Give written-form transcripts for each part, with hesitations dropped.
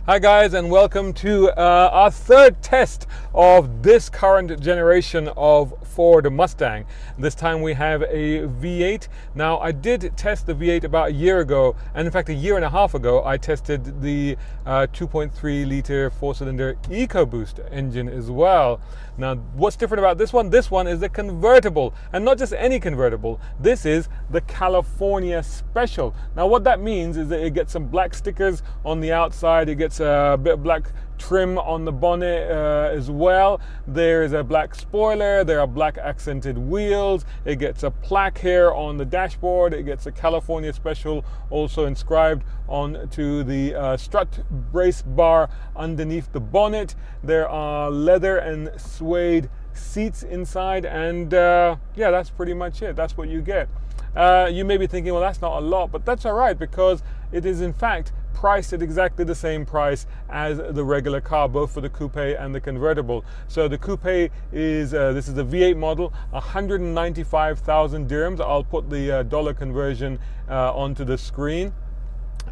Hi guys, and welcome to our third test of this current generation of Ford Mustang. This time we have a V8. Now I did test the V8 about a year ago, and in fact a year and a half ago I tested the 2.3 litre 4-cylinder Ecoboost engine as well. Now what's different about this one? This one is a convertible, and not just any convertible. This is the California Special. Now what that means is that it gets some black stickers on the outside, it gets a bit of black trim on the bonnet as well. There is a black spoiler, there are black accented wheels, it gets a plaque here on the dashboard, it gets a California Special also inscribed onto the strut brace bar underneath the bonnet. There are leather and suede seats inside, and yeah, that's pretty much it. That's what you get. You may be thinking, well, that's not a lot, but that's all right, because it is in fact priced at exactly the same price as the regular car, both for the coupe and the convertible. So the coupe is this is the V8 model, 195,000 dirhams. I'll put the dollar conversion onto the screen.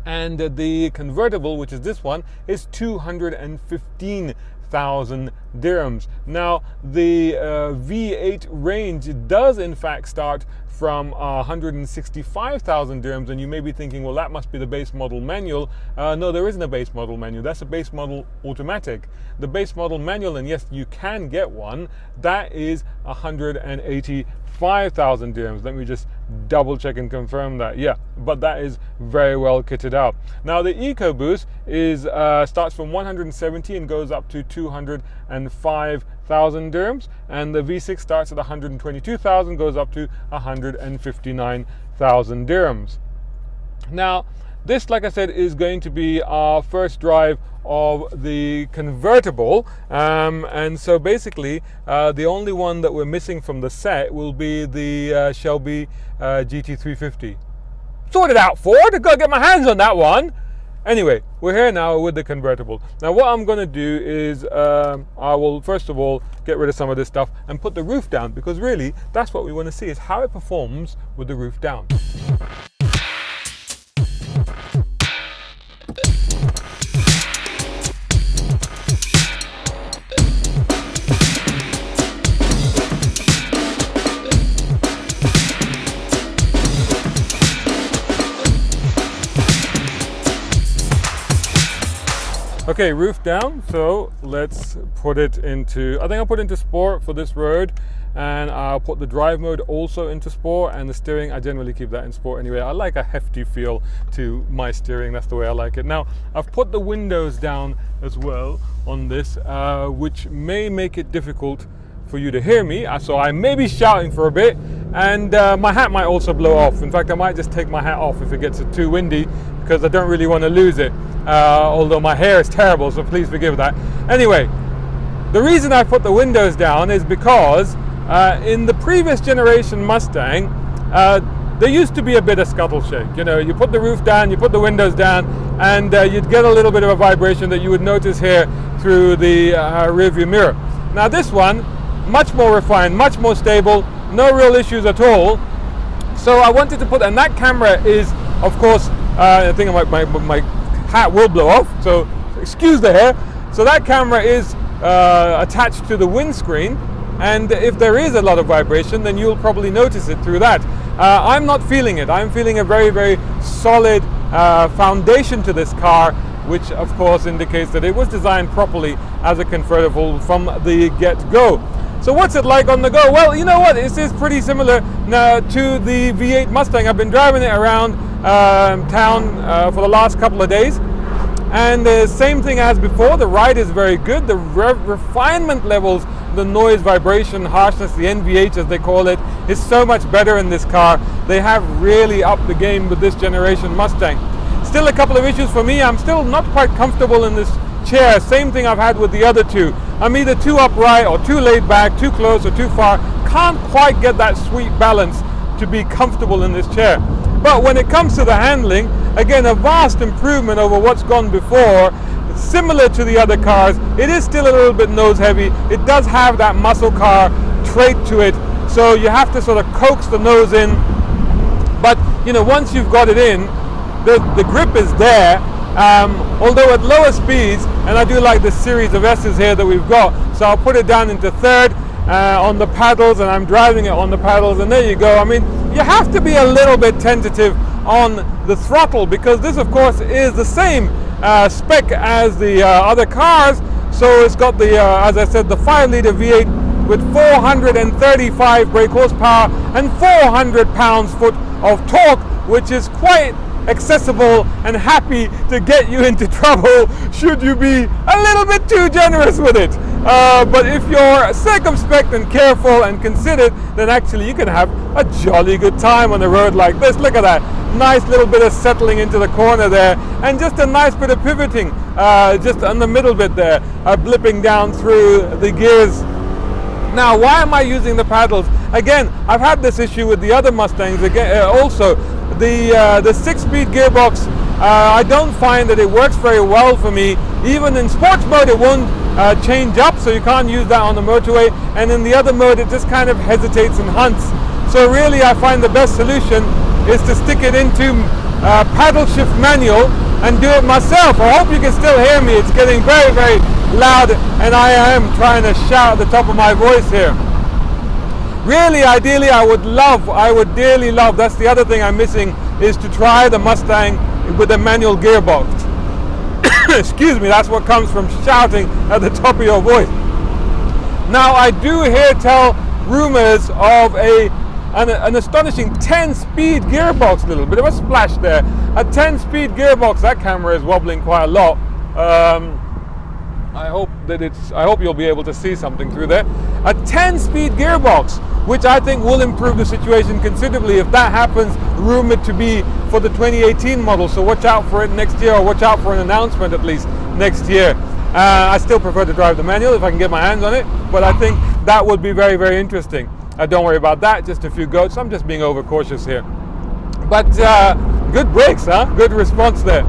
And the convertible, which is this one, is 215,000 dirhams. Now the V8 range does in fact start from 165,000 dirhams, and you may be thinking, well, that must be the base model manual. No, there isn't a base model manual. That's a base model automatic. The base model manual, and yes, you can get one, that is 185,000 dirhams. Let me just double check and confirm that. Yeah, but that is very well kitted out. Now the Ecoboost is starts from 170 and goes up to 205,000 dirhams, and the V6 starts at 122,000, goes up to 159,000 dirhams. Now this, like I said, is going to be our first drive of the convertible, and so basically the only one that we're missing from the set will be the Shelby GT350. Sort it out, Ford! I've got to get my hands on that one. Anyway, we're here now with the convertible. Now what I'm going to do is I will first of all get rid of some of this stuff and put the roof down, because really that's what we want to see, is how it performs with the roof down. Okay, roof down, so let's put it into, I think I'll put it into sport for this road, and I'll put the drive mode also into sport, and the steering, I generally keep that in sport anyway. I like a hefty feel to my steering, that's the way I like it. Now, I've put the windows down as well on this, which may make it difficult for you to hear me, so I may be shouting for a bit, and my hat might also blow off. In fact, I might just take my hat off if it gets too windy, because I don't really want to lose it. Although my hair is terrible, so please forgive that. Anyway, the reason I put the windows down is because in the previous generation Mustang, there used to be a bit of scuttle shake. You know, you put the roof down, you put the windows down, and you'd get a little bit of a vibration that you would notice here through the rearview mirror. Now this one, much more refined, much more stable, no real issues at all. So I wanted to put, and that camera is, of course, I think my hat will blow off, so excuse the hair. So that camera is attached to the windscreen, and if there is a lot of vibration, then you'll probably notice it through that. I'm not feeling it. I'm feeling a very, very solid foundation to this car, which of course indicates that it was designed properly as a convertible from the get-go. So what's it like on the go? Well, you know what, this is pretty similar to the V8 Mustang. I've been driving it around town for the last couple of days, and the same thing as before. The ride is very good. The refinement levels, the noise, vibration, harshness, the NVH as they call it, is so much better in this car. They have really upped the game with this generation Mustang. Still a couple of issues for me. I'm still not quite comfortable in this chair. Same thing I've had with the other two. I'm either too upright or too laid back, too close or too far. Can't quite get that sweet balance to be comfortable in this chair. But when it comes to the handling, again, a vast improvement over what's gone before. It's similar to the other cars. It is still a little bit nose heavy. It does have that muscle car trait to it, so you have to sort of coax the nose in. But you know, once you've got it in, the grip is there, although at lower speeds, and I do like the series of S's here that we've got, so I'll put it down into third on the paddles, and I'm driving it on the paddles, and there you go. I mean, you have to be a little bit tentative on the throttle, because this of course is the same spec as the other cars. So it's got the, as I said, the 5-litre V8 with 435 brake horsepower and 400 pounds-foot of torque, which is quite accessible and happy to get you into trouble should you be a little bit too generous with it. But if you're circumspect and careful and considered, then actually you can have a jolly good time on a road like this. Look at that. Nice little bit of settling into the corner there, and just a nice bit of pivoting just on the middle bit there, blipping down through the gears. Now, why am I using the paddles? Again, I've had this issue with the other Mustangs. Again, also the 6-speed gearbox, I don't find that it works very well for me. Even in sports mode it won't change up, so you can't use that on the motorway, and in the other mode it just kind of hesitates and hunts. So really I find the best solution is to stick it into paddle shift manual and do it myself. I hope you can still hear me. It's getting very, very loud, and I am trying to shout at the top of my voice here. Really, ideally, I would dearly love, that's the other thing I'm missing, is to try the Mustang with a manual gearbox. Excuse me, that's what comes from shouting at the top of your voice. Now, I do hear tell rumors of an astonishing 10-speed gearbox. A little bit of a splash there. A 10-speed gearbox. That camera is wobbling quite a lot. I hope you'll be able to see something through there. A 10-speed gearbox, which I think will improve the situation considerably if that happens, rumored to be for the 2018 model. So watch out for it next year, or watch out for an announcement at least next year. I still prefer to drive the manual if I can get my hands on it, but I think that would be very, very interesting. Don't worry about that, just a few goats. I'm just being overcautious here. But good brakes, huh? Good response there.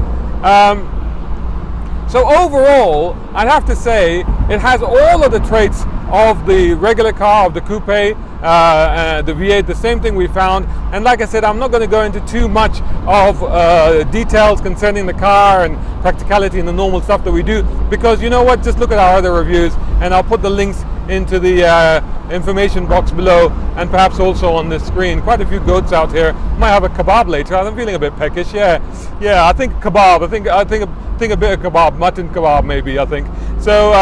So overall, I'd have to say it has all of the traits of the regular car, of the Coupe, the V8, the same thing we found. And like I said, I'm not going to go into too much of details concerning the car and practicality and the normal stuff that we do, because you know what, just look at our other reviews, and I'll put the links into the information box below, and perhaps also on this screen. Quite a few goats out here. Might have a kebab later. I'm feeling a bit peckish. Yeah, I think kebab. I think a bit of kebab, mutton kebab maybe, I think. So,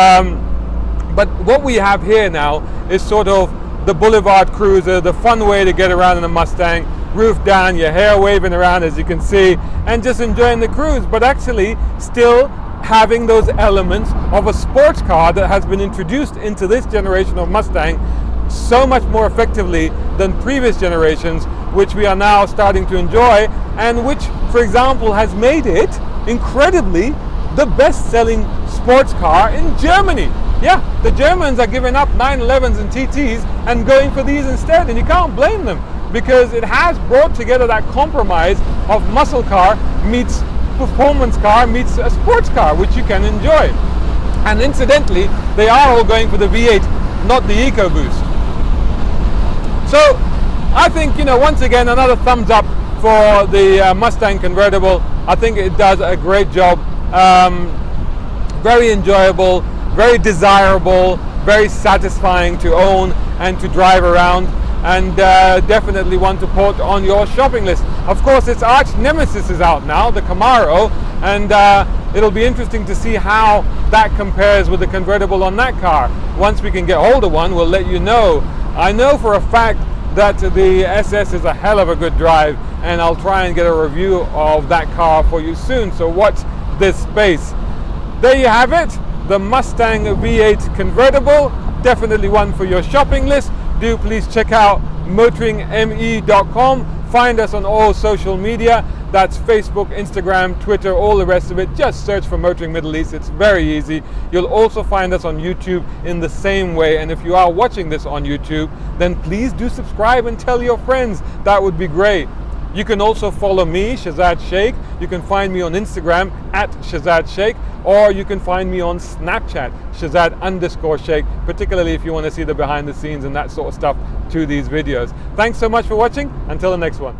but what we have here now is sort of the boulevard cruiser, the fun way to get around in a Mustang, roof down, your hair waving around as you can see, and just enjoying the cruise, but actually still having those elements of a sports car that has been introduced into this generation of Mustang so much more effectively than previous generations, which we are now starting to enjoy, and which, for example, has made it incredibly the best-selling sports car in Germany. Yeah, the Germans are giving up 911s and TTs and going for these instead, and you can't blame them, because it has brought together that compromise of muscle car meets performance car meets a sports car, which you can enjoy. And incidentally, they are all going for the V8, not the Ecoboost. So I think, you know, once again, another thumbs up for the Mustang Convertible. I think it does a great job. Very enjoyable, very desirable, very satisfying to own and to drive around, and definitely one to put on your shopping list. Of course, its arch nemesis is out now, the Camaro, and it'll be interesting to see how that compares with the convertible on that car. Once we can get hold of one, we'll let you know. I know for a fact that the SS is a hell of a good drive, and I'll try and get a review of that car for you soon, so watch this space. There you have it, the Mustang V8 convertible, definitely one for your shopping list. Do please check out motoringme.com. Find us on all social media. That's Facebook, Instagram, Twitter, all the rest of it. Just search for Motoring Middle East. It's very easy. You'll also find us on YouTube in the same way. And if you are watching this on YouTube, then please do subscribe and tell your friends. That would be great. You can also follow me, Shahzad Sheikh. You can find me on Instagram at Shahzad Sheikh, or you can find me on Snapchat, Shahzad_Sheikh, particularly if you want to see the behind the scenes and that sort of stuff to these videos. Thanks so much for watching. Until the next one.